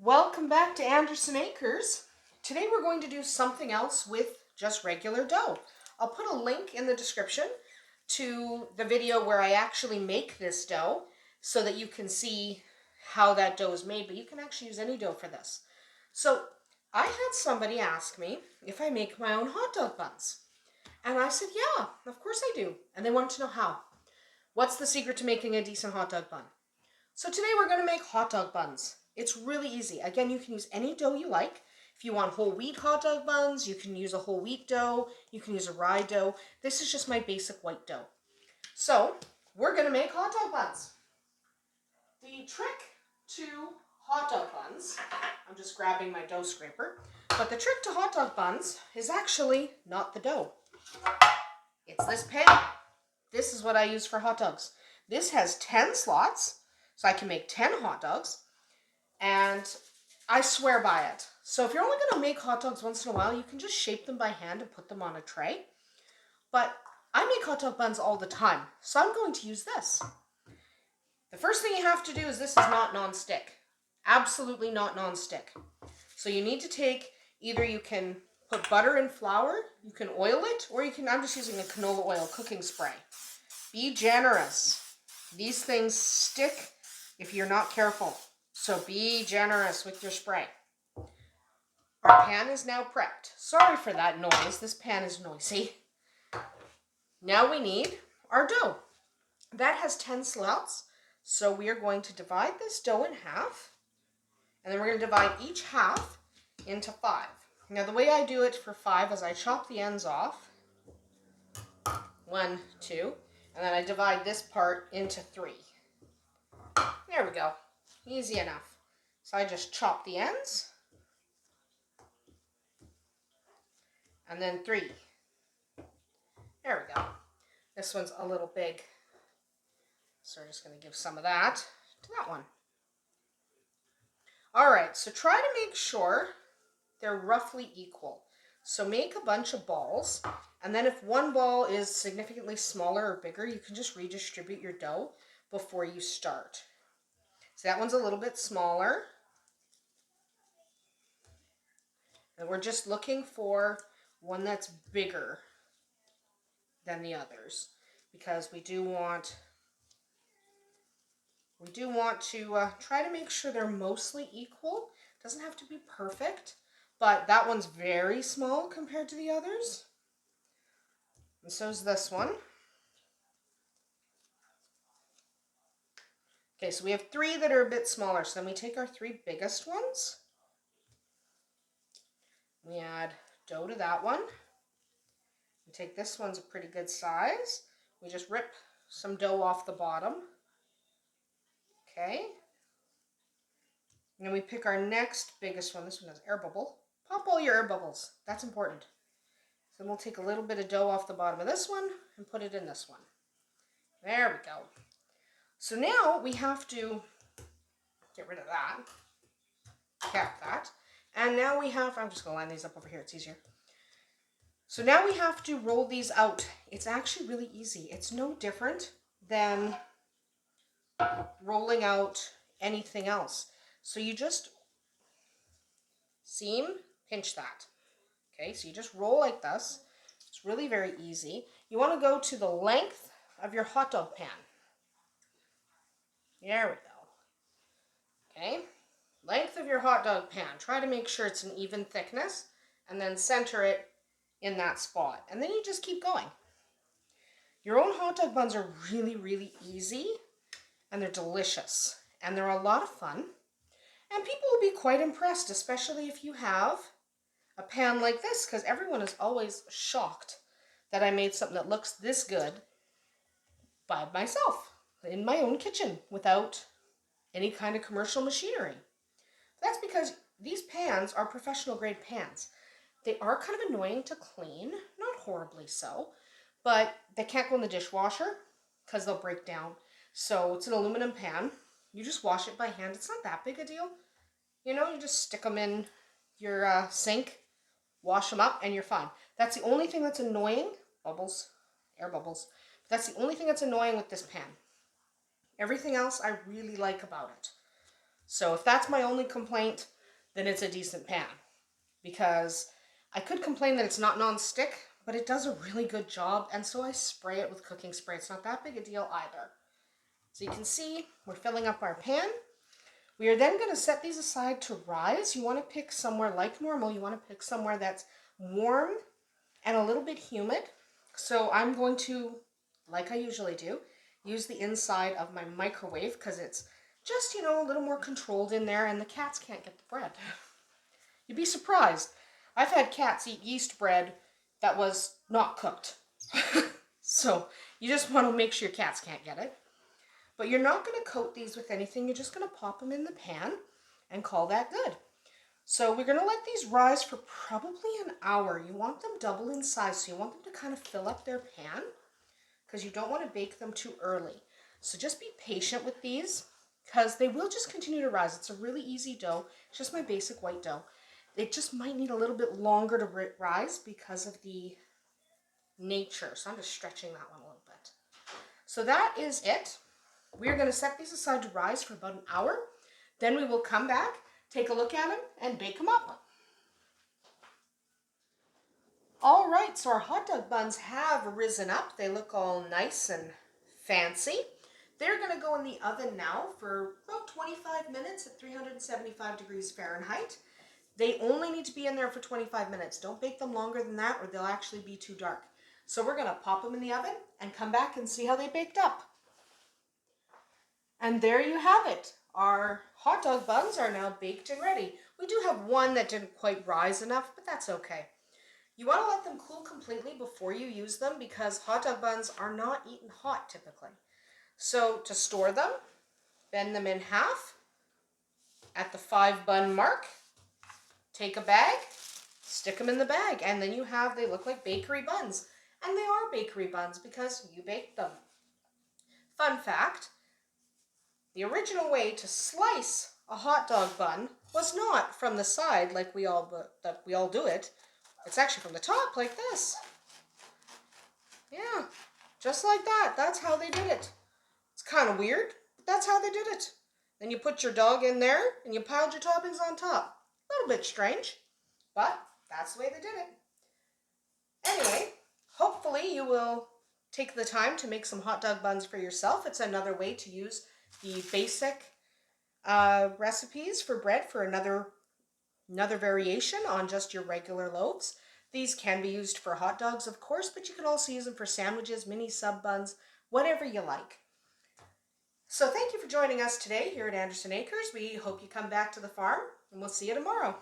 Welcome back to Andersen Acres. Today we're going to do something else with just regular dough. I'll put a link in the description to the video where I actually make this dough so that you can see how that dough is made, but you can actually use any dough for this. So I had somebody ask me if I make my own hot dog buns. And I said, yeah, of course I do. And they wanted to know how. What's the secret to making a decent hot dog bun? So today we're going to make hot dog buns. It's really easy. Again, you can use any dough you like. If you want whole wheat hot dog buns, you can use a whole wheat dough. You can use a rye dough. This is just my basic white dough. So we're going to make hot dog buns. The trick to hot dog buns, I'm just grabbing my dough scraper, but the trick to hot dog buns is actually not the dough. It's this pan. This is what I use for hot dogs. This has 10 slots, so I can make 10 hot dogs. And I swear by it. So if you're only going to make hot dogs once in a while, you can just shape them by hand and put them on a tray. But I make hot dog buns all the time, so I'm going to use this. The first thing you have to do is this is not non-stick. Absolutely not non-stick. So you need to take, either you can put butter and flour, you can oil it, or you can, I'm just using a canola oil cooking spray. Be generous. These things stick if you're not careful. So be generous with your spray. Our pan is now prepped. Sorry for that noise. This pan is noisy. Now we need our dough. That has 10 slots. So we are going to divide this dough in half. And then we're going to divide each half into 5. Now the way I do it for 5 is I chop the ends off. 1, 2. And then I divide this part into 3. There we go. Easy enough. So I just chop the ends. And then 3. There we go. This one's a little big. So we're just going to give some of that to that one. Alright, so try to make sure they're roughly equal. So make a bunch of balls. And then if one ball is significantly smaller or bigger, you can just redistribute your dough before you start. So that one's a little bit smaller. And we're just looking for one that's bigger than the others because we do want to try to make sure they're mostly equal. It doesn't have to be perfect, but that one's very small compared to the others. And so is this one. Okay, so we have 3 that are a bit smaller. So then we take our 3 biggest ones. We add dough to that one. We take this one's a pretty good size. We just rip some dough off the bottom. Okay. And then we pick our next biggest one. This one has air bubble. Pop all your air bubbles. That's important. So then we'll take a little bit of dough off the bottom of this one and put it in this one. There we go. So now we have to get rid of that. Cap that. And now we have, I'm just going to line these up over here. It's easier. So now we have to roll these out. It's actually really easy. It's no different than rolling out anything else. So you just seam, pinch that. Okay, so you just roll like this. It's really very easy. You want to go to the length of your hot dog pan. There we go. Okay, length of your hot dog pan. Try to make sure it's an even thickness and then center it in that spot. And then you just keep going. Your own hot dog buns are really, really easy and they're delicious and they're a lot of fun. And people will be quite impressed, especially if you have a pan like this, because everyone is always shocked that I made something that looks this good by myself in my own kitchen without any kind of commercial machinery. That's because these pans are professional grade pans. They are kind of annoying to clean, not horribly so, but they can't go in the dishwasher because they'll break down. So it's an aluminum pan. You just wash it by hand. It's not that big a deal. You know, you just stick them in your sink, wash them up, and you're fine. That's the only thing that's annoying. Bubbles, air bubbles. That's the only thing that's annoying with this pan. Everything else I really like about it. So if that's my only complaint, then it's a decent pan. Because I could complain that it's not non-stick, but it does a really good job, and so I spray it with cooking spray. It's not that big a deal either. So you can see we're filling up our pan. We are then going to set these aside to rise. You want to pick somewhere like normal. You want to pick somewhere that's warm and a little bit humid. So I'm going to, like I usually do, use the inside of my microwave because it's just, you know, a little more controlled in there and the cats can't get the bread. You'd be surprised. I've had cats eat yeast bread that was not cooked. So you just want to make sure your cats can't get it. But you're not going to coat these with anything. You're just going to pop them in the pan and call that good. So we're going to let these rise for probably an hour. You want them double in size, so you want them to kind of fill up their pan because you don't want to bake them too early. So just be patient with these because they will just continue to rise. It's a really easy dough. It's just my basic white dough. It just might need a little bit longer to rise because of the nature. So I'm just stretching that one a little bit. So that is it. We're going to set these aside to rise for about an hour. Then we will come back, take a look at them, and bake them up. All right, so our hot dog buns have risen up. They look all nice and fancy. They're going to go in the oven now for about 25 minutes at 375 degrees Fahrenheit. They only need to be in there for 25 minutes. Don't bake them longer than that or they'll actually be too dark. So we're going to pop them in the oven and come back and see how they baked up. And there you have it. Our hot dog buns are now baked and ready. We do have one that didn't quite rise enough, but that's okay. You want to let them cool completely before you use them because hot dog buns are not eaten hot typically. So to store them, bend them in half at the 5 bun mark. Take a bag, stick them in the bag, and then you have, they look like bakery buns. And they are bakery buns because you baked them. Fun fact, the original way to slice a hot dog bun was not from the side like we all do it. It's actually from the top like this. Yeah, just like that. That's how they did it. It's kind of weird, but that's how they did it. Then you put your dog in there and you piled your toppings on top. A little bit strange, but that's the way they did it. Anyway, hopefully you will take the time to make some hot dog buns for yourself. It's another way to use the basic recipes for bread for another variation on just your regular loaves. These can be used for hot dogs, of course, but you can also use them for sandwiches, mini sub buns, whatever you like. So thank you for joining us today here at Andersen Acres. We hope you come back to the farm, and we'll see you tomorrow.